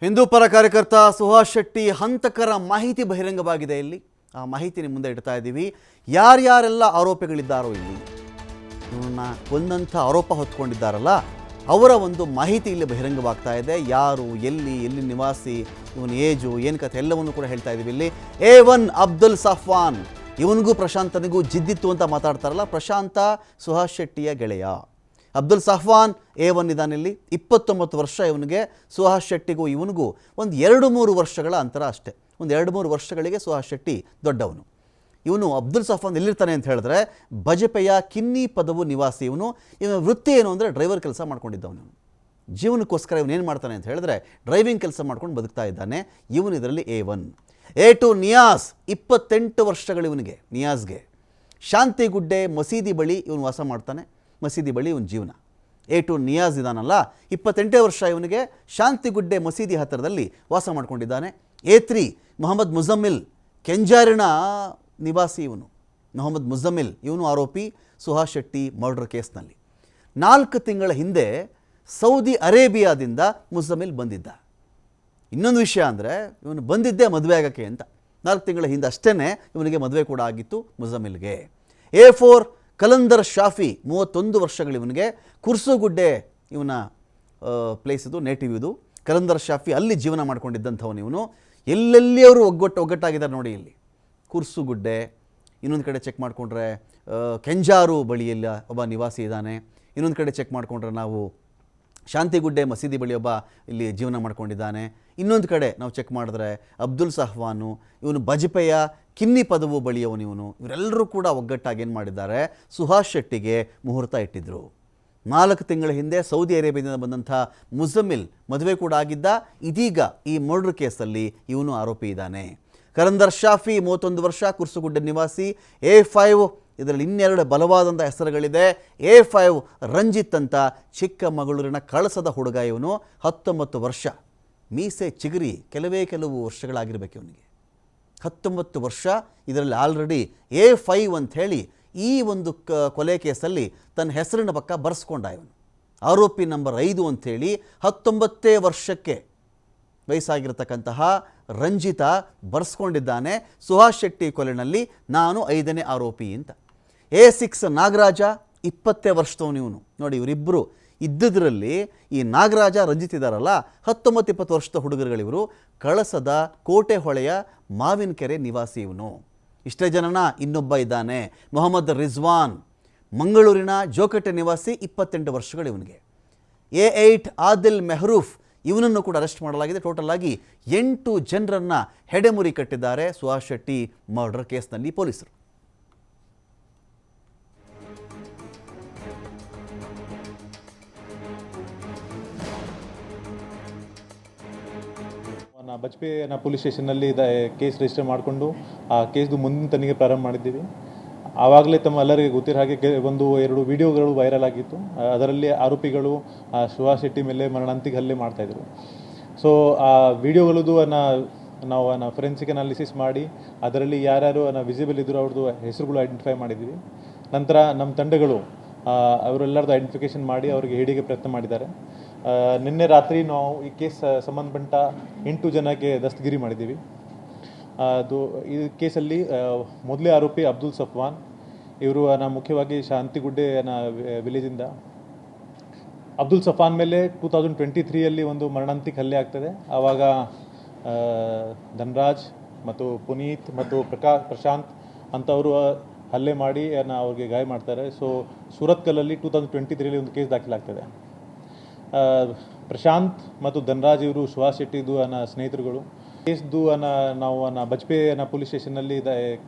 ಹಿಂದೂ ಪರ ಕಾರ್ಯಕರ್ತ ಸುಹಾಸ್ ಶೆಟ್ಟಿ ಹಂತಕರ ಮಾಹಿತಿ ಬಹಿರಂಗವಾಗಿದೆ. ಇಲ್ಲಿ ಆ ಮಾಹಿತಿ ನಿಮ್ಮ ಮುಂದೆ ಇಡ್ತಾ ಇದ್ದೀವಿ. ಯಾರ್ಯಾರೆಲ್ಲ ಆರೋಪಿಗಳಿದ್ದಾರೋ ಇಲ್ಲಿ ಇವನ್ನ ಕೊಂದಂಥ ಆರೋಪ ಹೊತ್ಕೊಂಡಿದ್ದಾರಲ್ಲ ಅವರ ಒಂದು ಮಾಹಿತಿ ಇಲ್ಲಿ ಬಹಿರಂಗವಾಗ್ತಾ ಇದೆ. ಯಾರು, ಎಲ್ಲಿ ನಿವಾಸಿ, ಇವನ ಏಜು, ಏನು ಕಥೆ ಎಲ್ಲವನ್ನು ಕೂಡ ಹೇಳ್ತಾ ಇದ್ದೀವಿ. ಇಲ್ಲಿ A1 ಅಬ್ದುಲ್ ಸಫ್ವಾನ್, ಇವನಿಗೂ ಪ್ರಶಾಂತನಿಗೂ ಜಿದ್ದಿತ್ತು ಅಂತ ಮಾತಾಡ್ತಾರಲ್ಲ, ಪ್ರಶಾಂತ ಸುಹಾಸ್ ಶೆಟ್ಟಿಯ ಗೆಳೆಯ. ಅಬ್ದುಲ್ ಸಫ್ವಾನ್ A1 ಇದಾನಿಲ್ಲಿ, 29 ವರ್ಷ ಇವನಿಗೆ. ಸುಹಾಸ್ ಶೆಟ್ಟಿಗೂ ಇವನಿಗೂ ಒಂದು 2-3 ವರ್ಷಗಳ ಅಂತರ ಅಷ್ಟೇ. ಒಂದು 2-3 ವರ್ಷಗಳಿಗೆ ಸುಹಾಸ್ ಶೆಟ್ಟಿ ದೊಡ್ಡವನು. ಇವನು ಅಬ್ದುಲ್ ಸಫ್ವಾನ್ ಎಲ್ಲಿರ್ತಾನೆ ಅಂತ ಹೇಳಿದ್ರೆ ಬಜಪೆಯ ಕಿನ್ನಿ ಪದವು ನಿವಾಸಿ. ಇವನ ವೃತ್ತಿ ಏನು ಅಂದರೆ ಡ್ರೈವರ್ ಕೆಲಸ ಮಾಡ್ಕೊಂಡಿದ್ದವನು. ಜೀವನಕ್ಕೋಸ್ಕರ ಇವನೇನು ಮಾಡ್ತಾನೆ ಅಂತ ಹೇಳಿದ್ರೆ ಡ್ರೈವಿಂಗ್ ಕೆಲಸ ಮಾಡ್ಕೊಂಡು ಬದುಕ್ತಾ ಇದ್ದಾನೆ. ಇವನು ಇದರಲ್ಲಿ A1. A2 ನಿಯಾಸ್, 28 ವರ್ಷಗಳು ಇವನಿಗೆ. ನಿಯಾಸ್ಗೆ ಶಾಂತಿಗುಡ್ಡೆ ಮಸೀದಿ ಬಳಿ ಇವನು ವಾಸ ಮಾಡ್ತಾನೆ. ಮಸೀದಿ ಬಳಿ ಇವನ ಜೀವನ. A2 ನಿಯಾಸ್ ಇದಾನಲ್ಲ, 28 ವರ್ಷ ಇವನಿಗೆ. ಶಾಂತಿಗುಡ್ಡೆ ಮಸೀದಿ ಹತ್ತಿರದಲ್ಲಿ ವಾಸ ಮಾಡ್ಕೊಂಡಿದ್ದಾನೆ. A3 ಮೊಹಮ್ಮದ್ ಮುಜಮ್ಮಿಲ್, ಕೆಂಜಾರಿನ ನಿವಾಸಿ ಇವನು. ಮೊಹಮ್ಮದ್ ಮುಜಮ್ಮಿಲ್ ಇವನು ಆರೋಪಿ ಸುಹಾಸ್ ಶೆಟ್ಟಿ ಮರ್ಡರ್ ಕೇಸ್ನಲ್ಲಿ. 4 ತಿಂಗಳ ಹಿಂದೆ ಸೌದಿ ಅರೇಬಿಯಾದಿಂದ ಮುಜಮ್ಮಿಲ್ ಬಂದಿದ್ದ. ಇನ್ನೊಂದು ವಿಷಯ ಅಂದರೆ ಇವನು ಬಂದಿದ್ದೇ ಮದುವೆ ಆಗೋಕ್ಕೆ ಅಂತ. 4 ತಿಂಗಳ ಹಿಂದೆ ಅಷ್ಟೇ ಇವನಿಗೆ ಮದುವೆ ಕೂಡ ಆಗಿತ್ತು ಮುಜಮ್ಮಿಲ್ಗೆ. A4 ಕಲಂದರ್ ಶಾಫಿ, 31 ವರ್ಷಗಳು ಇವನಿಗೆ. ಕುರ್ಸುಗುಡ್ಡೆ ಇವನ ಪ್ಲೇಸ್ ಇದು, ನೇಟಿವ್ ಇದು. ಕಲಂದರ್ ಶಾಫಿ ಅಲ್ಲಿ ಜೀವನ ಮಾಡ್ಕೊಂಡಿದ್ದಂಥವನು ಇವನು. ಎಲ್ಲೆಲ್ಲಿ ಅವರು ಒಗ್ಗಟ್ಟಾಗಿದ್ದಾರೆ ನೋಡಿ. ಇಲ್ಲಿ ಕುರ್ಸುಗುಡ್ಡೆ, ಇನ್ನೊಂದು ಕಡೆ ಚೆಕ್ ಮಾಡಿಕೊಂಡ್ರೆ ಕೆಂಜಾರು ಬಳಿಯಲ್ಲಿ ಒಬ್ಬ ನಿವಾಸಿ ಇದ್ದಾನೆ. ಇನ್ನೊಂದು ಕಡೆ ಚೆಕ್ ಮಾಡಿಕೊಂಡ್ರೆ ನಾವು ಶಾಂತಿಗುಡ್ಡೆ ಮಸೀದಿ ಬಳಿ ಒಬ್ಬ ಇಲ್ಲಿ ಜೀವನ ಮಾಡ್ಕೊಂಡಿದ್ದಾನೆ. ಇನ್ನೊಂದು ಕಡೆ ನಾವು ಚೆಕ್ ಮಾಡಿದ್ರೆ ಅಬ್ದುಲ್ ಸಹ್ವಾನು, ಇವನು ಬಜಪೆಯ ಕಿನ್ನಿ ಪದವು ಬಳಿಯವನು ಇವನು. ಇವರೆಲ್ಲರೂ ಕೂಡ ಒಗ್ಗಟ್ಟಾಗಿ ಏನು ಮಾಡಿದ್ದಾರೆ, ಸುಹಾಸ್ ಶೆಟ್ಟಿಗೆ ಮುಹೂರ್ತ ಇಟ್ಟಿದ್ದರು. 4 ತಿಂಗಳ ಹಿಂದೆ ಸೌದಿ ಅರೇಬಿಯಾದಿಂದ ಬಂದಂಥ ಮುಜಮ್ಮಿಲ್ ಮದುವೆ ಕೂಡ ಆಗಿದ್ದ. ಇದೀಗ ಈ ಮರ್ಡರ್ ಕೇಸಲ್ಲಿ ಇವನು ಆರೋಪಿ ಇದ್ದಾನೆ. ಕಲಂದರ್ ಶಾಫಿ 31 ವರ್ಷ, ಕುರ್ಸುಗುಡ್ಡೆ ನಿವಾಸಿ. A5 ಇದರಲ್ಲಿ ಇನ್ನೆರಡು ಬಲವಾದಂಥ ಹೆಸರುಗಳಿದೆ. A5 ರಂಜಿತ್ ಅಂತ, ಚಿಕ್ಕಮಗಳೂರಿನ ಕಳಸದ ಹುಡುಗ ಇವನು. 19 ವರ್ಷ, ಮೀಸೆ ಚಿಗುರಿ ಕೆಲವು ವರ್ಷಗಳಾಗಿರ್ಬೇಕು ಇವನಿಗೆ. 19 ವರ್ಷ. ಇದರಲ್ಲಿ ಆಲ್ರೆಡಿ A5 ಅಂಥೇಳಿ ಈ ಒಂದು ಕೊಲೆ ಕೇಸಲ್ಲಿ ತನ್ನ ಹೆಸರಿನ ಪಕ್ಕ ಬರೆಸ್ಕೊಂಡ ಇವನು. ಆರೋಪಿ ನಂಬರ್ 5 ಅಂಥೇಳಿ 19 ವರ್ಷಕ್ಕೆ ವಯಸ್ಸಾಗಿರ್ತಕ್ಕಂತಹ ರಂಜಿತ ಬರೆಸ್ಕೊಂಡಿದ್ದಾನೆ. ಸುಹಾಸ್ ಶೆಟ್ಟಿ ಕೊಲೆನಲ್ಲಿ ನಾನು 5ನೇ ಆರೋಪಿ ಅಂತ. A6 ನಾಗರಾಜ, 20 ವರ್ಷದವನು ಇವನು. ನೋಡಿ, ಇವರಿಬ್ಬರು ಇದ್ದುದರಲ್ಲಿ ಈ ನಾಗರಾಜ, ರಂಜಿತ್ ಇದ್ದಾರಲ್ಲ, 19-20 ವರ್ಷದ ಹುಡುಗರುಗಳಿವರು. ಕಳಸದ ಕೋಟೆ ಹೊಳೆಯ ಮಾವಿನಕೆರೆ ನಿವಾಸಿ ಇವನು. ಇಷ್ಟೇ ಜನನ. ಇನ್ನೊಬ್ಬ ಇದ್ದಾನೆ ಮೊಹಮ್ಮದ್ ರಿಜ್ವಾನ್, ಮಂಗಳೂರಿನ ಜೋಕಟ್ಟೆ ನಿವಾಸಿ, 28 ವರ್ಷಗಳು ಇವನಿಗೆ. A8 ಆದಿಲ್ ಮೆಹರೂಫ್, ಇವನನ್ನು ಕೂಡ ಅರೆಸ್ಟ್ ಮಾಡಲಾಗಿದೆ. ಟೋಟಲ್ ಆಗಿ 8 ಜನರನ್ನು ಹೆಡೆಮುರಿ ಕಟ್ಟಿದ್ದಾರೆ ಸುಹಾಸ್ ಶೆಟ್ಟಿ ಮರ್ಡರ್ ಕೇಸ್ನಲ್ಲಿ ಪೊಲೀಸರು. ಬಜ್ಪೆ ಪೊಲೀಸ್ ಸ್ಟೇಷನ್ನಲ್ಲಿ ಕೇಸ್ ರಿಜಿಸ್ಟರ್ ಮಾಡಿಕೊಂಡು ಆ ಕೇಸ್ದು ಮುಂದಿನ ತನಿಖೆ ಪ್ರಾರಂಭ ಮಾಡಿದ್ದೀವಿ. ಆವಾಗಲೇ ತಮ್ಮೆಲ್ಲರಿಗೆ ಗೊತ್ತಿರೋ ಹಾಗೆ 1-2 ವಿಡಿಯೋಗಳು ವೈರಲ್ ಆಗಿತ್ತು. ಅದರಲ್ಲಿ ಆರೋಪಿಗಳು ಸುಹಾಸ್ ಶೆಟ್ಟಿ ಮೇಲೆ ಮರಣಾಂತಿಕ ಹಲ್ಲೆ ಮಾಡ್ತಾಯಿದ್ರು. ಸೊ ಆ ವಿಡಿಯೋಗಳದ್ದು ನಾವು ಫೊರೆನ್ಸಿಕ್ ಅನಾಲಿಸಿಸ್ ಮಾಡಿ ಅದರಲ್ಲಿ ಯಾರ್ಯಾರು ವಿಸಿಬಲ್ ಇದ್ದರು ಅವ್ರದ್ದು ಹೆಸರುಗಳು ಐಡೆಂಟಿಫೈ ಮಾಡಿದ್ದೀವಿ. ನಂತರ ನಮ್ಮ ತಂಡಗಳು ಅವರೆಲ್ಲರದ್ದು ಐಡೆಂಟಿಫಿಕೇಷನ್ ಮಾಡಿ ಅವರಿಗೆ ಹಿಡಿಗೆ ಪ್ರಯತ್ನ ಮಾಡಿದ್ದಾರೆ. ನಿನ್ನೆ ರಾತ್ರಿ ನಾವು ಈ ಕೇಸ್ ಸಂಬಂಧಪಟ್ಟ 8 ಜನಕ್ಕೆ ದಸ್ತಗಿರಿ ಮಾಡಿದ್ದೀವಿ. ಅದು ಈ ಕೇಸಲ್ಲಿ ಮೊದಲೇ ಆರೋಪಿ ಅಬ್ದುಲ್ ಸಫ್ವಾನ್, ಇವರು ಮುಖ್ಯವಾಗಿ ಶಾಂತಿಗುಡ್ಡೆ ವಿಲೇಜಿಂದ. ಅಬ್ದುಲ್ ಸಫಾನ್ ಮೇಲೆ 2023ಯಲ್ಲಿ ಒಂದು ಮರಣಾಂತಿಕ ಹಲ್ಲೆ ಆಗ್ತದೆ. ಆವಾಗ ಧನ್ರಾಜ್ ಮತ್ತು ಪುನೀತ್ ಮತ್ತು ಪ್ರಶಾಂತ್ ಅಂತವರು ಹಲ್ಲೆ ಮಾಡಿ ಅವ್ರಿಗೆ ಗಾಯ ಮಾಡ್ತಾರೆ. ಸೊ ಸೂರತ್ಕಲ್ಲಲ್ಲಿ 2023ರಲ್ಲಿ ಒಂದು ಕೇಸ್ ದಾಖಲಾಗ್ತದೆ. ಪ್ರಶಾಂತ್ ಮತ್ತು ಧನ್ರಾಜ್ ಇವರು ಸುಹಾಸ್ ಶೆಟ್ಟಿದು ಸ್ನೇಹಿತರುಗಳು. ಕೇಸ್ದು ನಾವು ಬಜ್ಪೆ ಪೊಲೀಸ್ ಸ್ಟೇಷನ್ನಲ್ಲಿ